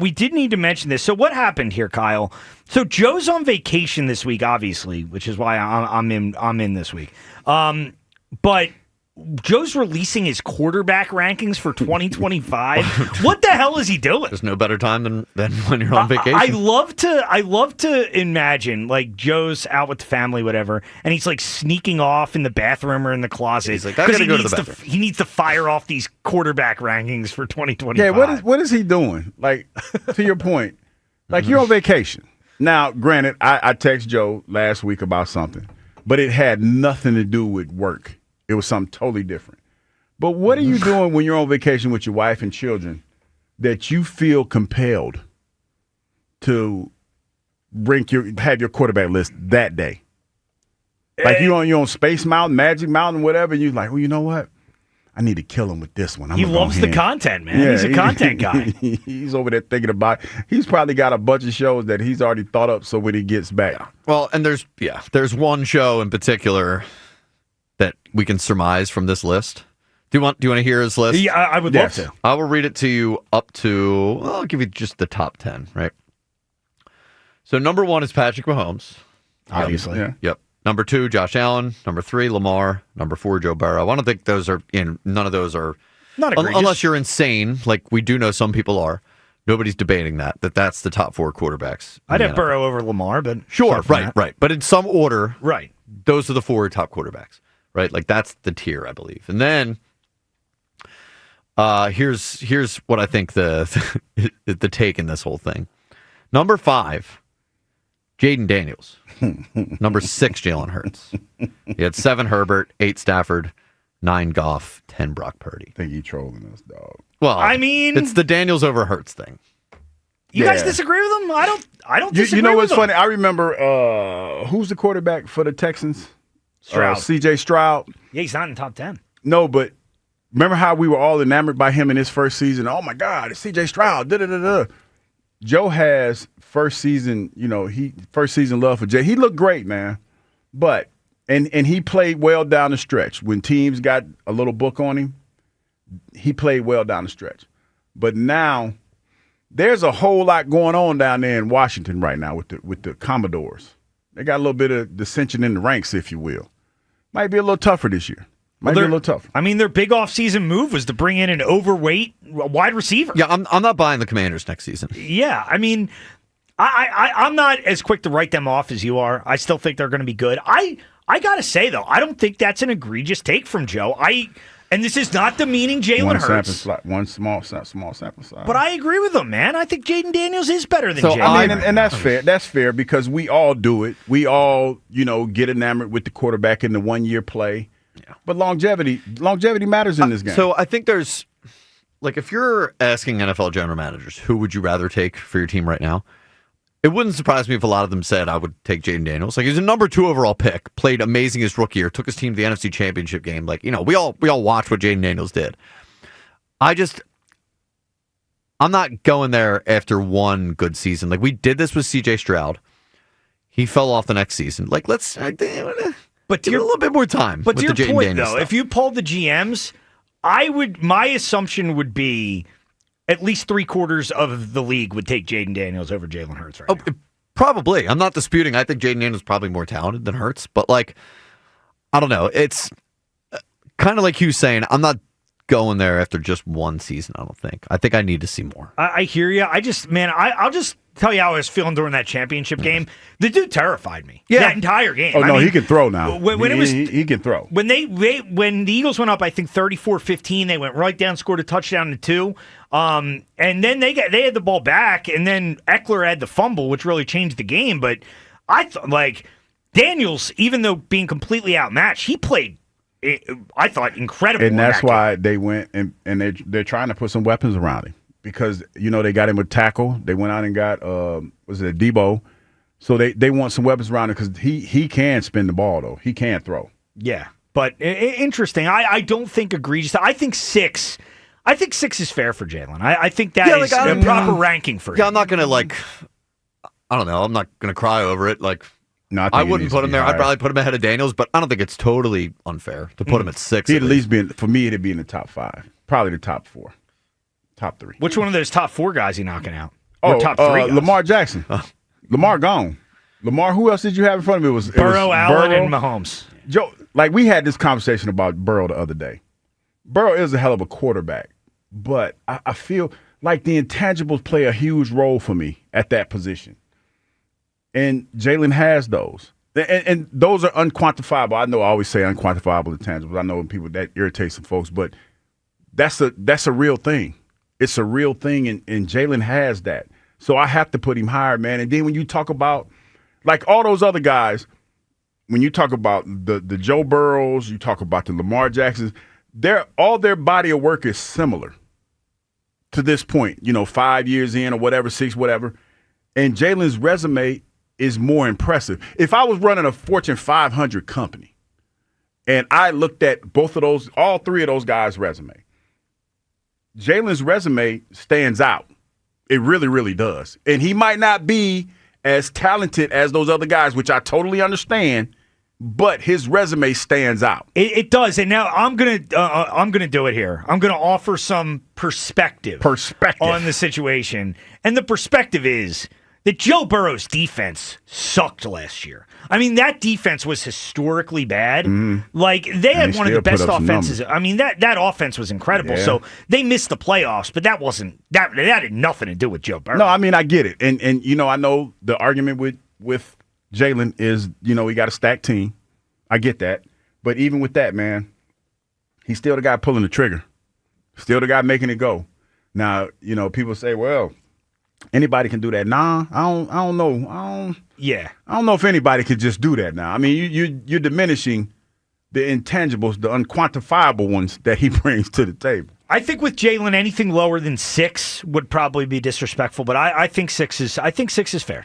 we did need to mention this. So what happened here, Kyle? So Joe's on vacation this week, obviously, which is why I'm in this week. But Joe's releasing his quarterback rankings for 2025. What the hell is he doing? There's no better time than when you're on vacation. I love to imagine like Joe's out with the family, whatever, and he's like sneaking off in the bathroom or in the closet. He's like, I gotta go to the bathroom. He needs to fire off these quarterback rankings for 2025. Yeah, what is he doing? Like, to your point, like you're on vacation. Now, granted, I texted Joe last week about something, but it had nothing to do with work. It was something totally different. But what are you doing when you're on vacation with your wife and children that you feel compelled to have your quarterback list that day? Like you're on Space Mountain, Magic Mountain, whatever, and you're like, well, you know what? I need to kill him with this one. He loves the content, man. Yeah, he's a content guy. He's over there thinking about it. He's probably got a bunch of shows that he's already thought up so when he gets back. Yeah. Well, and there's one show in particular that we can surmise from this list. Do you want to hear his list? Yeah, I would love to. I will read it to you up to, I'll give you just the top 10, right? So number 1 is Patrick Mahomes. Obviously. Yeah. Yep. Number 2, Josh Allen. Number 3, Lamar. Number 4, Joe Burrow. I don't think those are, none of those are, not egregious. Unless you're insane, like we do know some people are. Nobody's debating that's the top 4 quarterbacks. I'd have Burrow over Lamar, but sure, right. But in some order, right. Those are the 4 top quarterbacks. Right, like that's the tier, I believe. And then here's what I think the take in this whole thing. Number 5, Jaden Daniels. Number 6, Jalen Hurts. He had 7 Herbert, 8 Stafford, 9 Goff, 10 Brock Purdy. I think you trolling us, dog. Well, I mean, it's the Daniels over Hurts thing. You guys disagree with him? I don't disagree. You know with what's funny? I remember who's the quarterback for the Texans? Stroud. C.J. Stroud. Yeah, he's not in the top 10. No, but remember how we were all enamored by him in his first season? Oh, my God, it's C.J. Stroud. Da-da-da-da. Joe has first season love for Jay. He looked great, man. But, and he played well down the stretch. When teams got a little book on him, he played well down the stretch. But now there's a whole lot going on down there in Washington right now with the Commodores. They got a little bit of dissension in the ranks, if you will. Might be a little tougher this year. Might be a little tougher. I mean, their big offseason move was to bring in an overweight wide receiver. Yeah, I'm not buying the Commanders next season. Yeah, I mean, I'm not as quick to write them off as you are. I still think they're going to be good. I got to say, though, I don't think that's an egregious take from Joe. And this is not demeaning Jalen Hurts. One small sample size. But I agree with him, man. I think Jaden Daniels is better than Jalen. I mean, and that's fair. That's fair because we all do it. We all, get enamored with the quarterback in the 1-year play. Yeah. But longevity matters in this game. So I think there's, like, if you're asking NFL general managers, who would you rather take for your team right now? It wouldn't surprise me if a lot of them said I would take Jaden Daniels. Like, he's a number 2 overall pick, played amazing his rookie year, took his team to the NFC Championship game. Like, we all watched what Jaden Daniels did. I'm not going there after one good season. Like, we did this with C.J. Stroud. He fell off the next season. Like, let's give it a little bit more time. But to your Jaden point, Daniels though, stuff. if you polled the GMs, my assumption would be at least 3/4 of the league would take Jaden Daniels over Jalen Hurts right now. Probably. I'm not disputing. I think Jaden Daniels is probably more talented than Hurts. But, like, I don't know. It's kind of like Hugh saying, I'm not going there after just one season, I don't think. I think I need to see more. I hear you. I'll just tell you how I was feeling during that championship game. The dude terrified me. Yeah. That entire game. Oh, he can throw now. He can throw. When the Eagles went up, I think 34-15, they went right down, scored a touchdown to 2. And then they had the ball back, and then Eckler had the fumble, which really changed the game. But I thought, like, Daniels, even though being completely outmatched, he played, I thought, incredible. And that's why they went and they're trying to put some weapons around him because, they got him a tackle. They went out and got, Debo. So they want some weapons around him because he can spin the ball, though. He can throw. Yeah. But interesting. I don't think egregious. I think 6 is fair for Jalen. I think that is a proper ranking for him. Yeah, I'm not going to, I don't know. I'm not going to cry over it. Like, no, I wouldn't put him there. I'd probably put him ahead of Daniels, but I don't think it's totally unfair to put him at 6. He'd at least be, for me, it'd be in the top 5. Probably the top 4. Top 3. Which one of those top 4 guys he knocking out? Your top three guys. Lamar Jackson. Lamar gone. Lamar, who else did you have in front of me? Burrow, Allen, and Mahomes. Joe, like we had this conversation about Burrow the other day. Burrow is a hell of a quarterback, but I feel like the intangibles play a huge role for me at that position. And Jalen has those. And those are unquantifiable. I know I always say unquantifiable intangibles. I know people that irritate some folks, but that's a real thing. It's a real thing, and Jalen has that. So I have to put him higher, man. And then when you talk about, like all those other guys, when you talk about the Joe Burrows, you talk about the Lamar Jacksons, all their body of work is similar to this point, 5 years in or whatever, 6, whatever. And Jalen's resume is more impressive. If I was running a Fortune 500 company and I looked at all three of those guys' resume, Jalen's resume stands out. It really, really does. And he might not be as talented as those other guys, which I totally understand, but his resume stands out. It does. And now I'm gonna do it here. I'm gonna offer some perspective on the situation, and the perspective is that Joe Burrow's defense sucked last year. I mean, that defense was historically bad. Like, they had one of the best offenses. I mean, that offense was incredible. Yeah. So they missed the playoffs, but that had nothing to do with Joe Burrow. No, I mean, I get it. And I know the argument with Jalen is, he got a stacked team. I get that. But even with that, man, he's still the guy pulling the trigger. Still the guy making it go. Now, people say, well, anybody can do that. Nah, I don't know. I don't know if anybody could just do that now. I mean, you're diminishing the intangibles, the unquantifiable ones that he brings to the table. I think with Jalen, anything lower than 6 would probably be disrespectful, but I think 6 is fair.